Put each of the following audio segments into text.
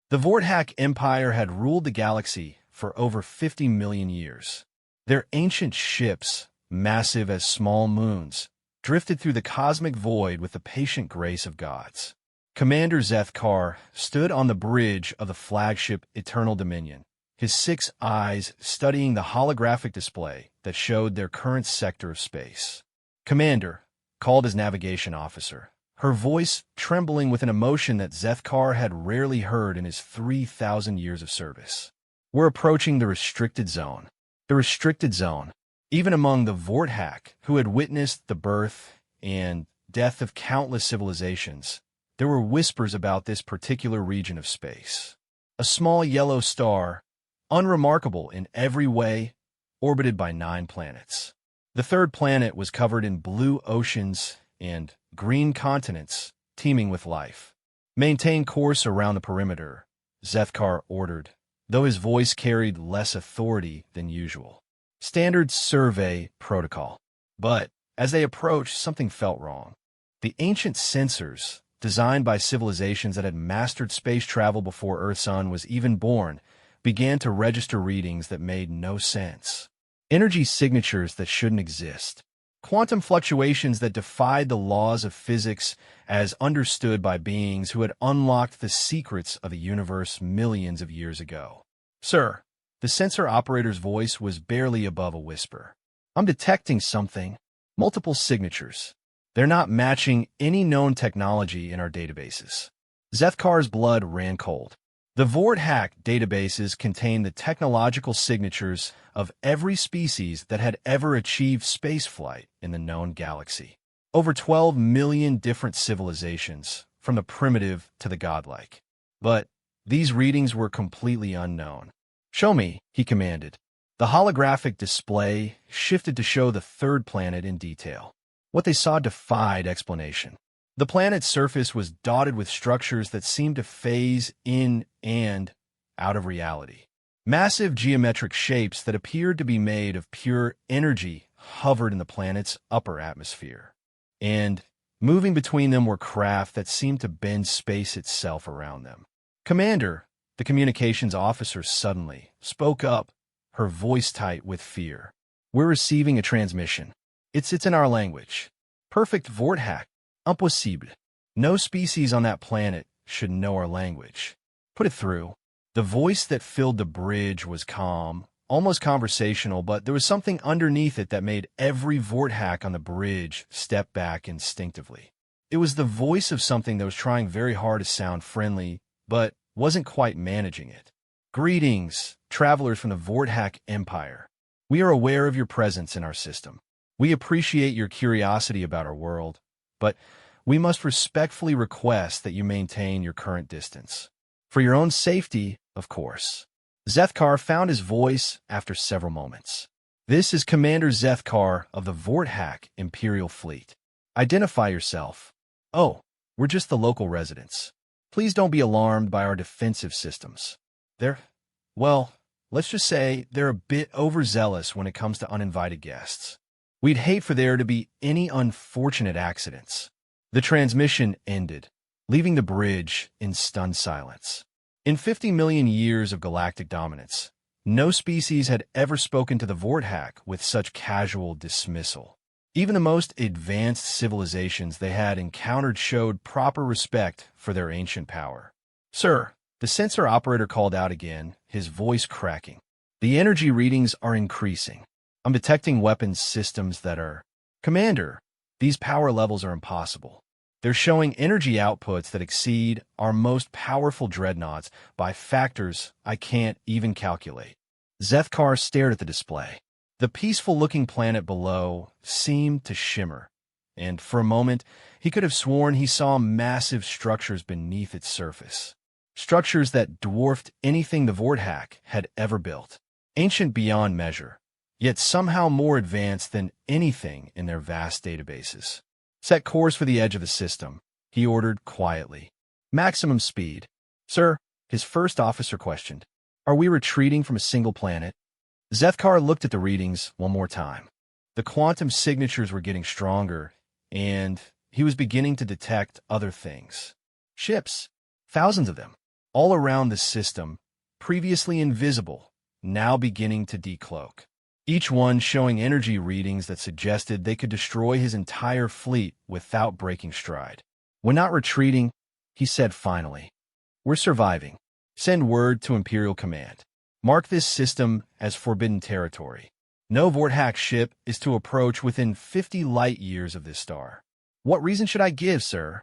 The Vorthak Empire had ruled the galaxy for over 50 million years. Their ancient ships, massive as small moons, drifted through the cosmic void with the patient grace of gods. Commander Zethkar stood on the bridge of the flagship Eternal Dominion, his 6 eyes studying the holographic display that showed their current sector of space. "Commander," called his navigation officer, her voice trembling with an emotion that Zethkar had rarely heard in his 3,000 years of service. "We're approaching the restricted zone." The restricted zone. Even among the Vorthak, who had witnessed the birth and death of countless civilizations, there were whispers about this particular region of space. A small yellow star, unremarkable in every way, orbited by 9 planets. The 3rd planet was covered in blue oceans and green continents teeming with life. "Maintain course around the perimeter," Zethkar ordered, though his voice carried less authority than usual. Standard survey protocol. But as they approached, something felt wrong. The ancient sensors, designed by civilizations that had mastered space travel before Earth-Sun was even born, began to register readings that made no sense. Energy signatures that shouldn't exist. Quantum fluctuations that defied the laws of physics as understood by beings who had unlocked the secrets of the universe millions of years ago. "Sir," the sensor operator's voice was barely above a whisper. "I'm detecting something. Multiple signatures. They're not matching any known technology in our databases." Zethkar's blood ran cold. The Vorthak databases contained the technological signatures of every species that had ever achieved spaceflight in the known galaxy. Over 12 million different civilizations, from the primitive to the godlike. But these readings were completely unknown. "Show me," he commanded. The holographic display shifted to show the 3rd planet in detail. What they saw defied explanation. The planet's surface was dotted with structures that seemed to phase in and out of reality. Massive geometric shapes that appeared to be made of pure energy hovered in the planet's upper atmosphere. And moving between them were craft that seemed to bend space itself around them. "Commander," the communications officer suddenly spoke up, her voice tight with fear. "We're receiving a transmission. It's in our language. Perfect Vorthak. Impossible. No species on that planet should know our language. Put it through." The voice that filled the bridge was calm, almost conversational, but there was something underneath it that made every Vorthak on the bridge step back instinctively. It was the voice of something that was trying very hard to sound friendly, but wasn't quite managing it. "Greetings, travelers from the Vorthak Empire. We are aware of your presence in our system. We appreciate your curiosity about our world, but we must respectfully request that you maintain your current distance. For your own safety, of course." Zethkar found his voice after several moments. "This is Commander Zethkar of the Vorthak Imperial Fleet. Identify yourself." "Oh, we're just the local residents. Please don't be alarmed by our defensive systems. Well, let's just say they're a bit overzealous when it comes to uninvited guests. We'd hate for there to be any unfortunate accidents." The transmission ended, leaving the bridge in stunned silence. In 50 million years of galactic dominance, no species had ever spoken to the Vorthak with such casual dismissal. Even the most advanced civilizations they had encountered showed proper respect for their ancient power. "Sir," the sensor operator called out again, his voice cracking. "The energy readings are increasing. I'm detecting weapons systems that are—" "Commander, these power levels are impossible. They're showing energy outputs that exceed our most powerful dreadnoughts by factors I can't even calculate." Zethkar stared at the display. The peaceful-looking planet below seemed to shimmer, and for a moment he could have sworn he saw massive structures beneath its surface. Structures that dwarfed anything the Vorthak had ever built. Ancient beyond measure, yet somehow more advanced than anything in their vast databases. "Set course for the edge of the system," he ordered quietly. "Maximum speed." "Sir," his first officer questioned, "are we retreating from a single planet?" Zethkar looked at the readings one more time. The quantum signatures were getting stronger, and he was beginning to detect other things. Ships, thousands of them, all around the system, previously invisible, now beginning to decloak. Each one showing energy readings that suggested they could destroy his entire fleet without breaking stride. "We're not retreating," he said finally. "We're surviving. Send word to Imperial Command. Mark this system as forbidden territory. No Vorthack ship is to approach within 50 light-years of this star." "What reason should I give, sir?"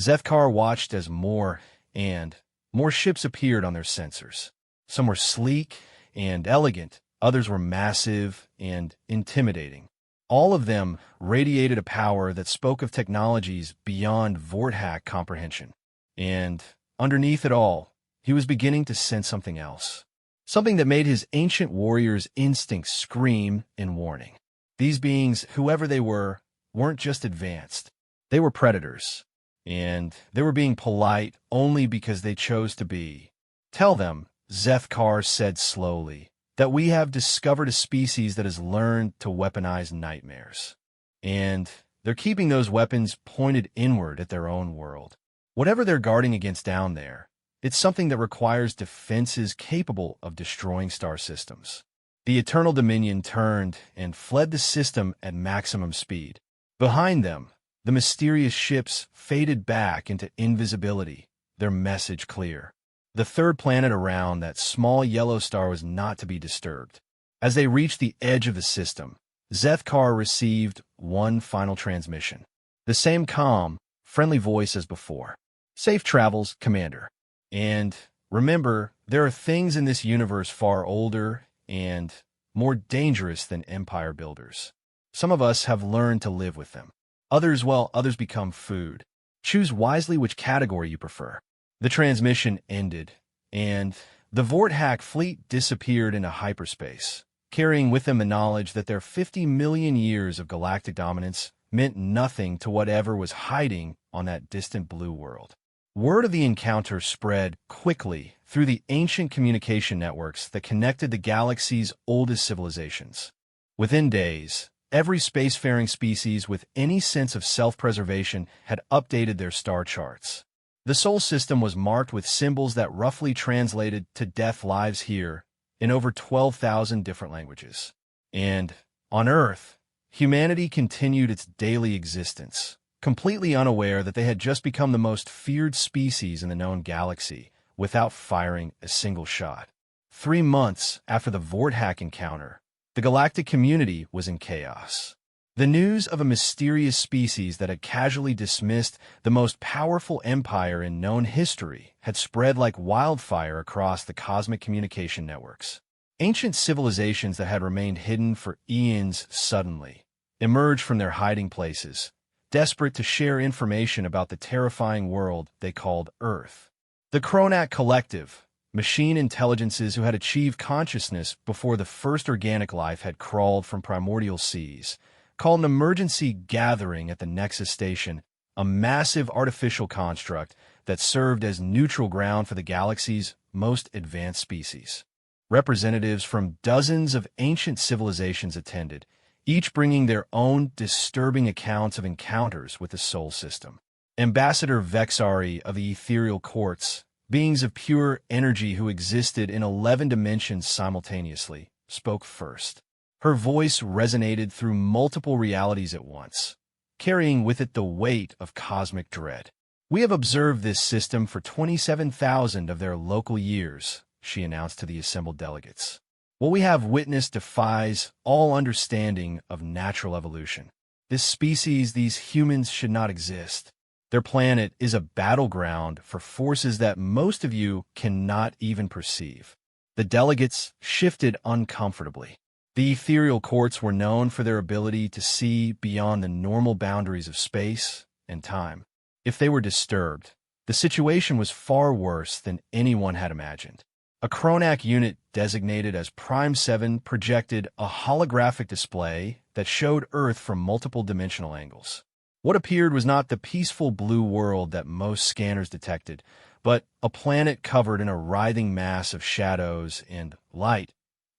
Zethkar watched as more and more ships appeared on their sensors. Some were sleek and elegant, others were massive and intimidating. All of them radiated a power that spoke of technologies beyond Vorthack comprehension. And underneath it all, he was beginning to sense something else. Something that made his ancient warrior's instincts scream in warning. These beings, whoever they were, weren't just advanced. They were predators. And they were being polite only because they chose to be. "Tell them," Zethkar said slowly, "that we have discovered a species that has learned to weaponize nightmares. And they're keeping those weapons pointed inward at their own world. Whatever they're guarding against down there, it's something that requires defenses capable of destroying star systems." The Eternal Dominion turned and fled the system at maximum speed. Behind them, the mysterious ships faded back into invisibility, their message clear. The third planet around that small yellow star was not to be disturbed. As they reached the edge of the system, Zethkar received one final transmission. The same calm, friendly voice as before. "Safe travels, Commander. And remember, there are things in this universe far older and more dangerous than empire builders. Some of us have learned to live with them. Others become food. Choose wisely which category you prefer." The transmission ended, and the Vorthack fleet disappeared into hyperspace, carrying with them the knowledge that their 50 million years of galactic dominance meant nothing to whatever was hiding on that distant blue world. Word of the encounter spread quickly through the ancient communication networks that connected the galaxy's oldest civilizations. Within days, every spacefaring species with any sense of self-preservation had updated their star charts. The Sol system was marked with symbols that roughly translated to "death lives here" in over 12,000 different languages. And on Earth, humanity continued its daily existence, completely unaware that they had just become the most feared species in the known galaxy, without firing a single shot. 3 months after the Vorthack encounter, the galactic community was in chaos. The news of a mysterious species that had casually dismissed the most powerful empire in known history had spread like wildfire across the cosmic communication networks. Ancient civilizations that had remained hidden for eons suddenly emerged from their hiding places, desperate to share information about the terrifying world they called Earth. The Kronak Collective, machine intelligences who had achieved consciousness before the first organic life had crawled from primordial seas, called an emergency gathering at the Nexus Station, a massive artificial construct that served as neutral ground for the galaxy's most advanced species. Representatives from dozens of ancient civilizations attended, each bringing their own disturbing accounts of encounters with the Sol system. Ambassador Vexari of the Ethereal Courts, beings of pure energy who existed in 11 dimensions simultaneously, spoke first. Her voice resonated through multiple realities at once, carrying with it the weight of cosmic dread. "We have observed this system for 27,000 of their local years," she announced to the assembled delegates. "What we have witnessed defies all understanding of natural evolution. This species, these humans, should not exist. Their planet is a battleground for forces that most of you cannot even perceive." The delegates shifted uncomfortably. The ethereal courts were known for their ability to see beyond the normal boundaries of space and time. If they were disturbed, the situation was far worse than anyone had imagined. A Kronak unit designated as Prime 7 projected a holographic display that showed Earth from multiple dimensional angles. What appeared was not the peaceful blue world that most scanners detected, but a planet covered in a writhing mass of shadows and light,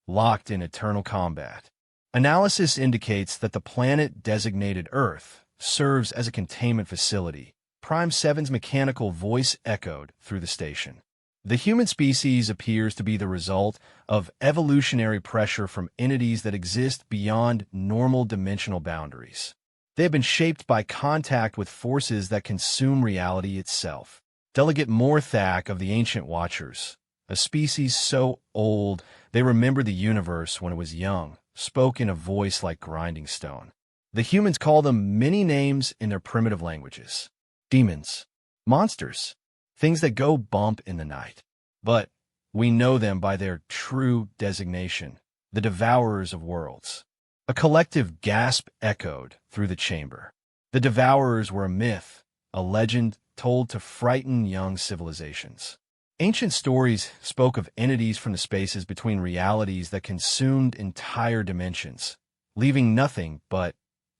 locked in eternal combat. Analysis indicates that the planet designated Earth serves as a containment facility. Prime 7's mechanical voice echoed through the station. The human species appears to be the result of evolutionary pressure from entities that exist beyond normal dimensional boundaries. They have been shaped by contact with forces that consume reality itself. Delegate Morthak of the Ancient Watchers, a species so old they remember the universe when it was young, spoke in a voice like grinding stone. The humans call them many names in their primitive languages. Demons, monsters, things that go bump in the night. But we know them by their true designation, the Devourers of Worlds. A collective gasp echoed through the chamber. The Devourers were a myth, a legend told to frighten young civilizations. Ancient stories spoke of entities from the spaces between realities that consumed entire dimensions, leaving nothing but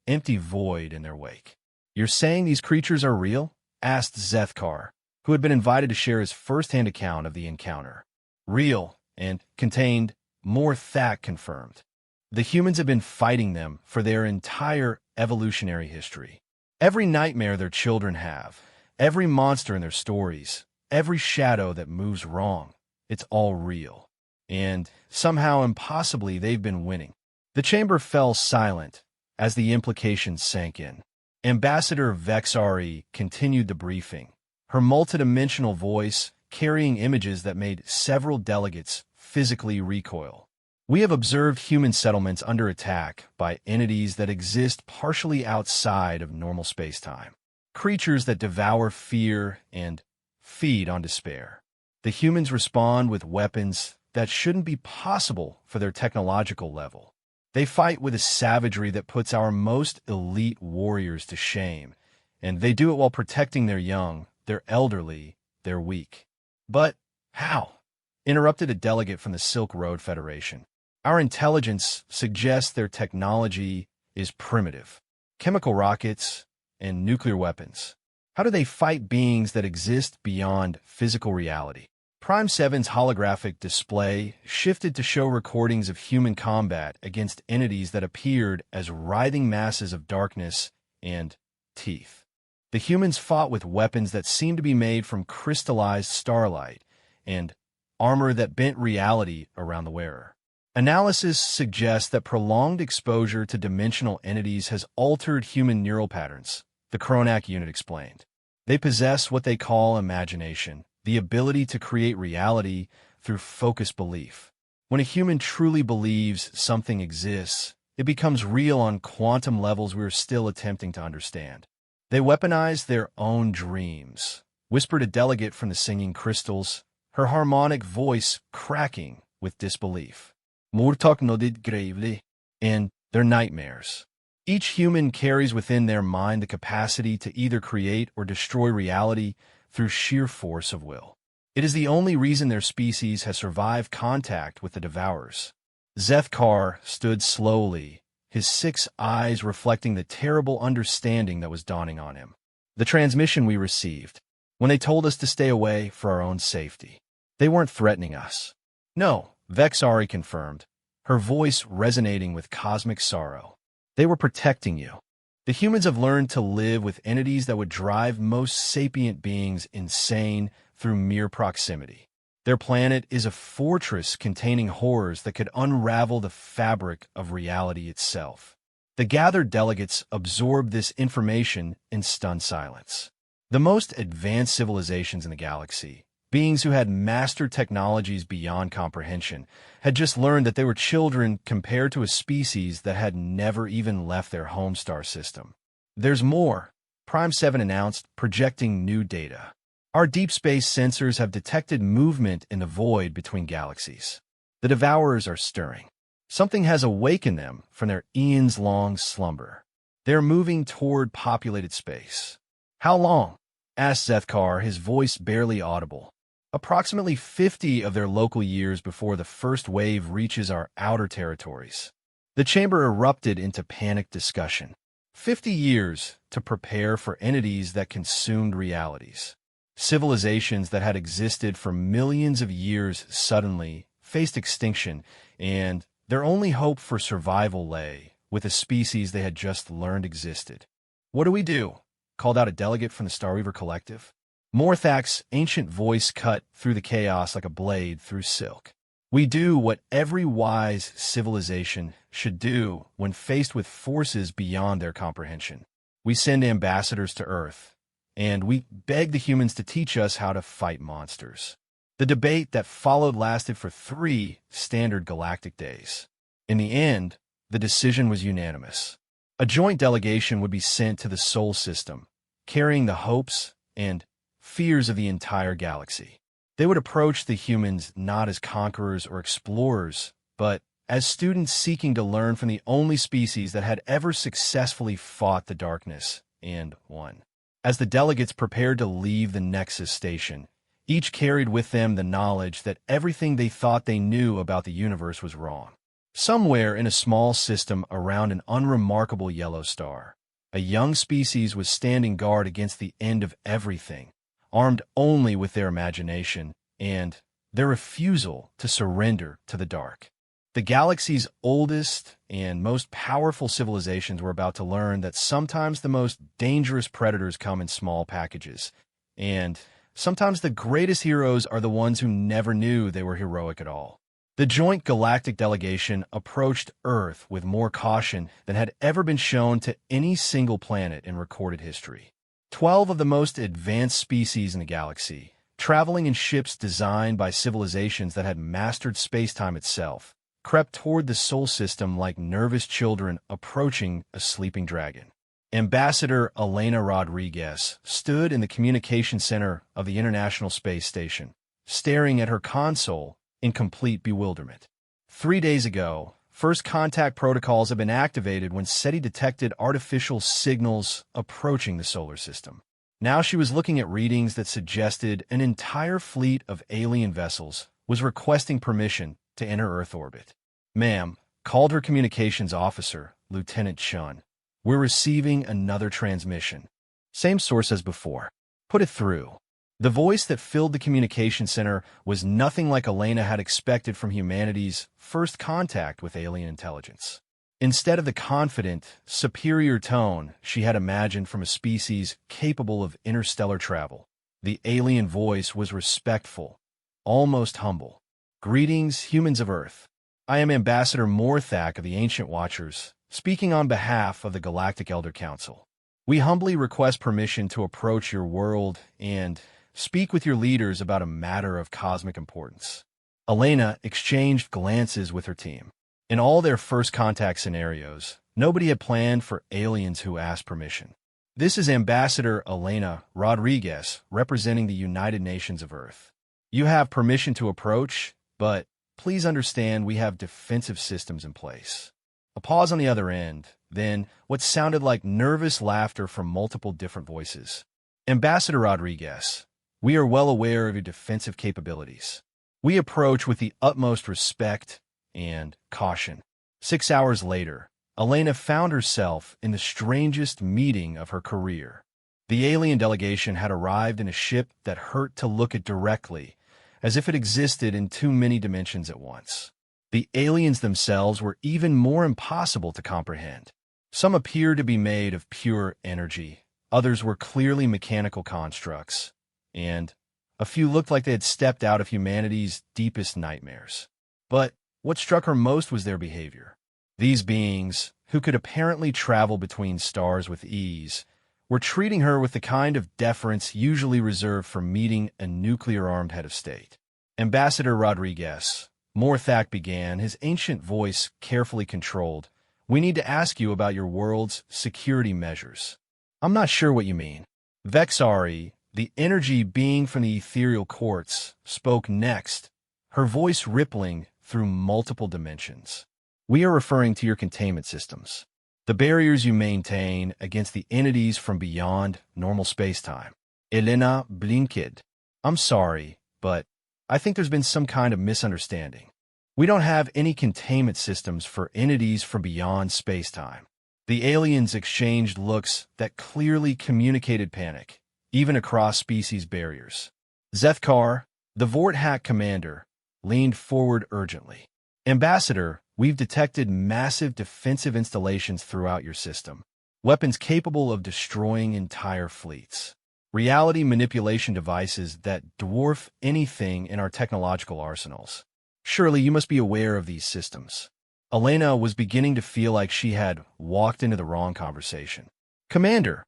empty void in their wake. "You're saying these creatures are real?" asked Zethkar, who had been invited to share his first-hand account of the encounter. "Real, and contained," Morthak confirmed. "The humans have been fighting them for their entire evolutionary history. Every nightmare their children have, every monster in their stories, every shadow that moves wrong, it's all real. And somehow, impossibly, they've been winning." The chamber fell silent as the implications sank in. Ambassador Vexari continued the briefing, her multidimensional voice carrying images that made several delegates physically recoil. "We have observed human settlements under attack by entities that exist partially outside of normal space-time. Creatures that devour fear and feed on despair. The humans respond with weapons that shouldn't be possible for their technological level. They fight with a savagery that puts our most elite warriors to shame, and they do it while protecting their young, their elderly, their weak." "But how?" interrupted a delegate from the Silk Road Federation. "Our intelligence suggests their technology is primitive. Chemical rockets and nuclear weapons. How do they fight beings that exist beyond physical reality?" Prime 7's holographic display shifted to show recordings of human combat against entities that appeared as writhing masses of darkness and teeth. The humans fought with weapons that seemed to be made from crystallized starlight and armor that bent reality around the wearer. Analysis suggests that prolonged exposure to dimensional entities has altered human neural patterns, the Kronak unit explained. They possess what they call imagination, the ability to create reality through focused belief. When a human truly believes something exists, it becomes real on quantum levels we are still attempting to understand. "They weaponize their own dreams," whispered a delegate from the Singing Crystals, her harmonic voice cracking with disbelief. "Murtok nodded gravely. And their nightmares. Each human carries within their mind the capacity to either create or destroy reality through sheer force of will. It is the only reason their species has survived contact with the Devourers." Zethkar stood slowly, his 6 eyes reflecting the terrible understanding that was dawning on him. "The transmission we received, when they told us to stay away for our own safety. They weren't threatening us." "No," Vexari confirmed, her voice resonating with cosmic sorrow. "They were protecting you. The humans have learned to live with entities that would drive most sapient beings insane through mere proximity. Their planet is a fortress containing horrors that could unravel the fabric of reality itself." The gathered delegates absorbed this information in stunned silence. The most advanced civilizations in the galaxy, beings who had mastered technologies beyond comprehension, had just learned that they were children compared to a species that had never even left their home star system. "There's more," Prime 7 announced, projecting new data. "Our deep space sensors have detected movement in the void between galaxies. The Devourers are stirring. Something has awakened them from their eons-long slumber. They're moving toward populated space." "How long?" asked Zethkar, his voice barely audible. "Approximately 50 of their local years before the first wave reaches our outer territories." The chamber erupted into panicked discussion. 50 years to prepare for entities that consumed realities. Civilizations that had existed for millions of years suddenly faced extinction, and their only hope for survival lay with a species they had just learned existed. "What do we do?" called out a delegate from the Starweaver Collective. Morthak's ancient voice cut through the chaos like a blade through silk. We do what every wise civilization should do when faced with forces beyond their comprehension. We send ambassadors to Earth, and we beg the humans to teach us how to fight monsters. The debate that followed lasted for 3 standard galactic days. In the end, the decision was unanimous. A joint delegation would be sent to the Sol system, carrying the hopes and fears of the entire galaxy. They would approach the humans not as conquerors or explorers, but as students seeking to learn from the only species that had ever successfully fought the darkness and won. As the delegates prepared to leave the Nexus station, each carried with them the knowledge that everything they thought they knew about the universe was wrong. Somewhere in a small system around an unremarkable yellow star, a young species was standing guard against the end of everything, armed only with their imagination and their refusal to surrender to the dark. The galaxy's oldest and most powerful civilizations were about to learn that sometimes the most dangerous predators come in small packages, and sometimes the greatest heroes are the ones who never knew they were heroic at all. The joint galactic delegation approached Earth with more caution than had ever been shown to any single planet in recorded history. 12 of the most advanced species in the galaxy, traveling in ships designed by civilizations that had mastered spacetime itself, crept toward the Sol system like nervous children approaching a sleeping dragon. Ambassador Elena Rodriguez stood in the communication center of the International Space Station, staring at her console in complete bewilderment. 3 days ago, first contact protocols had been activated when SETI detected artificial signals approaching the solar system. Now she was looking at readings that suggested an entire fleet of alien vessels was requesting permission to enter Earth orbit. "Ma'am," called her communications officer, Lieutenant Chun. "We're receiving another transmission." "Same source as before. Put it through." The voice that filled the communication center was nothing like Elena had expected from humanity's first contact with alien intelligence. Instead of the confident, superior tone she had imagined from a species capable of interstellar travel, the alien voice was respectful, almost humble. "Greetings, humans of Earth. I am Ambassador Morthak of the Ancient Watchers, speaking on behalf of the Galactic Elder Council. We humbly request permission to approach your world and speak with your leaders about a matter of cosmic importance." Elena exchanged glances with her team. In all their first contact scenarios, nobody had planned for aliens who asked permission. "This is Ambassador Elena Rodriguez, representing the United Nations of Earth. You have permission to approach, but please understand we have defensive systems in place." A pause on the other end, then what sounded like nervous laughter from multiple different voices. "Ambassador Rodriguez, we are well aware of your defensive capabilities. We approach with the utmost respect and caution." 6 hours later, Elena found herself in the strangest meeting of her career. The alien delegation had arrived in a ship that hurt to look at directly, as if it existed in too many dimensions at once. The aliens themselves were even more impossible to comprehend. Some appeared to be made of pure energy, others were clearly mechanical constructs, and a few looked like they had stepped out of humanity's deepest nightmares. But what struck her most was their behavior. These beings, who could apparently travel between stars with ease, were treating her with the kind of deference usually reserved for meeting a nuclear-armed head of state. "Ambassador Rodriguez," Morthak began, his ancient voice carefully controlled, "we need to ask you about your world's security measures." "I'm not sure what you mean." Vexari, the energy being from the ethereal quartz, spoke next, her voice rippling through multiple dimensions. "We are referring to your containment systems, the barriers you maintain against the entities from beyond normal spacetime." Elena blinked. "I'm sorry, but I think there's been some kind of misunderstanding. We don't have any containment systems for entities from beyond spacetime." The aliens exchanged looks that clearly communicated panic, even across species barriers. Zethkar, the Vorthack commander, leaned forward urgently. "Ambassador, we've detected massive defensive installations throughout your system, weapons capable of destroying entire fleets. reality manipulation devices that dwarf anything in our technological arsenals. Surely you must be aware of these systems. Elena was beginning to feel like she had walked into the wrong conversation. Commander,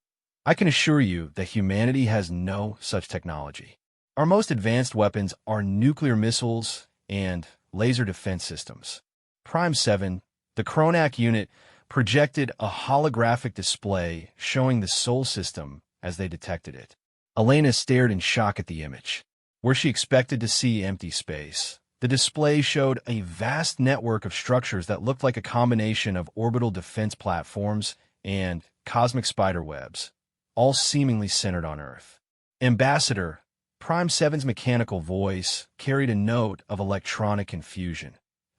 I can assure you that humanity has no such technology. Our most advanced weapons are nuclear missiles and laser defense systems. Prime 7, the Kronak unit, projected a holographic display showing the Sol system as they detected it. Elena stared in shock at the image. Where she expected to see empty space, the display showed a vast network of structures that looked like a combination of orbital defense platforms and cosmic spider webs, all seemingly centered on Earth. Ambassador, Prime 7's mechanical voice carried a note of electronic confusion.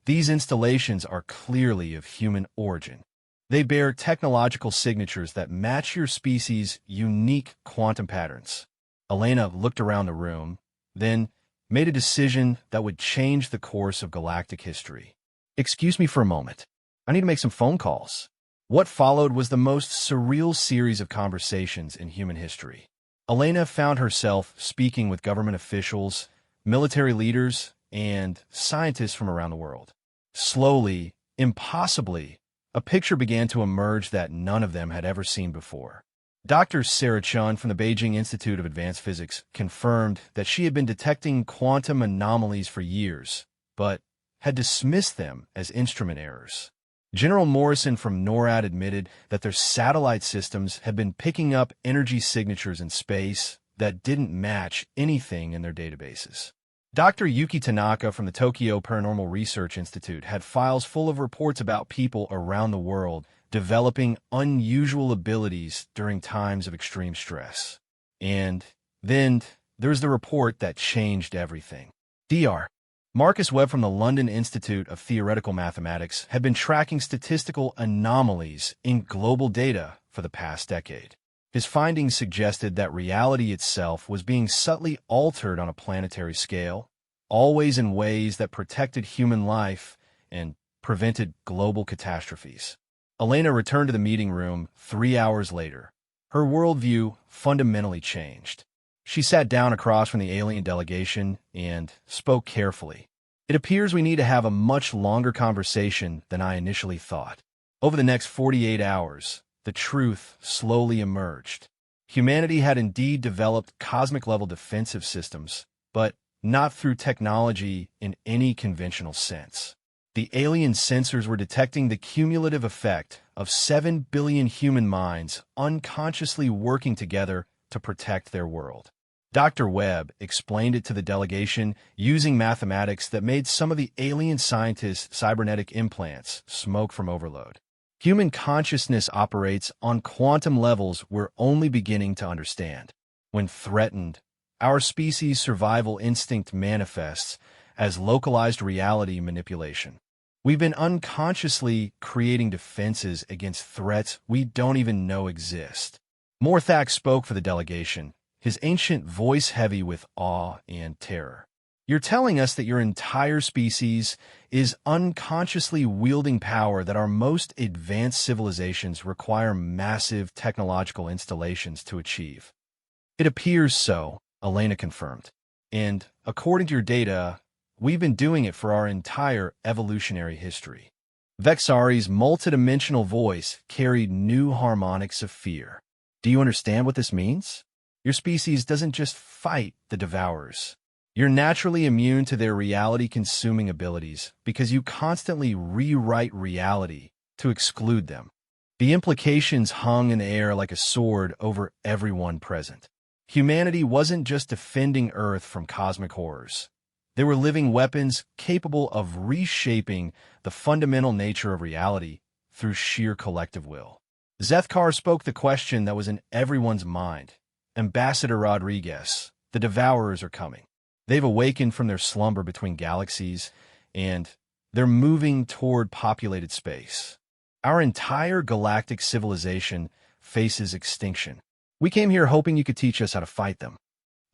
These installations are clearly of human origin. They bear technological signatures that match your species' unique quantum patterns. Elena looked around the room, then made a decision that would change the course of galactic history. Excuse me for a moment. I need to make some phone calls. What followed was the most surreal series of conversations in human history. Elena found herself speaking with government officials, military leaders, and scientists from around the world. Slowly, impossibly, a picture began to emerge that none of them had ever seen before. Dr. Sarah Chun from the Beijing Institute of Advanced Physics confirmed that she had been detecting quantum anomalies for years, but had dismissed them as instrument errors. General Morrison from NORAD admitted that their satellite systems had been picking up energy signatures in space that didn't match anything in their databases. Dr. Yuki Tanaka from the Tokyo Paranormal Research Institute had files full of reports about people around the world developing unusual abilities during times of extreme stress. And then there was the report that changed everything. Dr. Marcus Webb from the London Institute of Theoretical Mathematics had been tracking statistical anomalies in global data for the past decade. His findings suggested that reality itself was being subtly altered on a planetary scale, always in ways that protected human life and prevented global catastrophes. Elena returned to the meeting room 3 hours later. Her worldview fundamentally changed. She sat down across from the alien delegation and spoke carefully. It appears we need to have a much longer conversation than I initially thought. Over the next 48 hours, the truth slowly emerged. Humanity had indeed developed cosmic-level defensive systems, but not through technology in any conventional sense. The alien sensors were detecting the cumulative effect of 7 billion human minds unconsciously working together to protect their world. Dr. Webb explained it to the delegation using mathematics that made some of the alien scientists' cybernetic implants smoke from overload. Human consciousness operates on quantum levels we're only beginning to understand. When threatened, our species' survival instinct manifests as localized reality manipulation. We've been unconsciously creating defenses against threats we don't even know exist. Morthak spoke for the delegation, his ancient voice heavy with awe and terror. You're telling us that your entire species is unconsciously wielding power that our most advanced civilizations require massive technological installations to achieve. It appears so, Elena confirmed. And according to your data, we've been doing it for our entire evolutionary history. Vexari's multidimensional voice carried new harmonics of fear. Do you understand what this means? Your species doesn't just fight the devourers. You're naturally immune to their reality-consuming abilities because you constantly rewrite reality to exclude them. The implications hung in the air like a sword over everyone present. Humanity wasn't just defending Earth from cosmic horrors. They were living weapons capable of reshaping the fundamental nature of reality through sheer collective will. Zethkar spoke the question that was in everyone's mind. Ambassador Rodriguez, the Devourers are coming. They've awakened from their slumber between galaxies, and they're moving toward populated space. Our entire galactic civilization faces extinction. We came here hoping you could teach us how to fight them.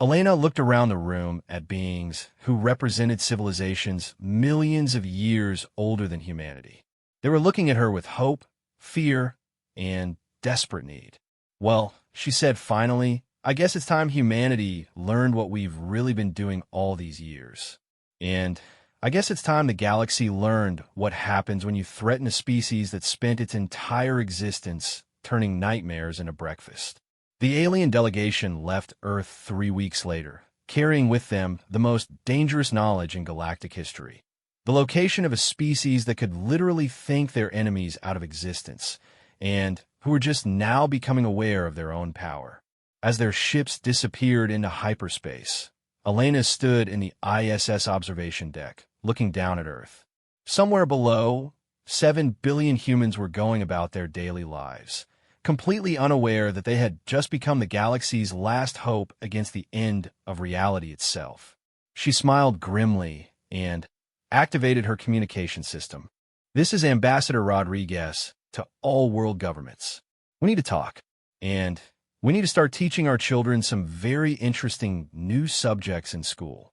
Elena looked around the room at beings who represented civilizations millions of years older than humanity. They were looking at her with hope, fear, and desperate need. Well, she said finally, I guess it's time humanity learned what we've really been doing all these years. And I guess it's time the galaxy learned what happens when you threaten a species that spent its entire existence turning nightmares into breakfast. The alien delegation left Earth 3 weeks later, carrying with them the most dangerous knowledge in galactic history. The location of a species that could literally think their enemies out of existence, and who were just now becoming aware of their own power. As their ships disappeared into hyperspace, Elena stood in the ISS observation deck, looking down at Earth. Somewhere below, 7 billion humans were going about their daily lives, completely unaware that they had just become the galaxy's last hope against the end of reality itself. She smiled grimly and activated her communication system. "This is Ambassador Rodriguez to all world governments. We need to talk, and we need to start teaching our children some very interesting new subjects in school."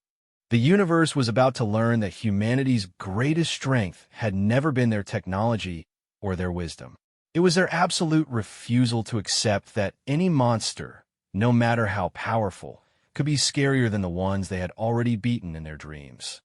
The universe was about to learn that humanity's greatest strength had never been their technology or their wisdom. It was their absolute refusal to accept that any monster, no matter how powerful, could be scarier than the ones they had already beaten in their dreams.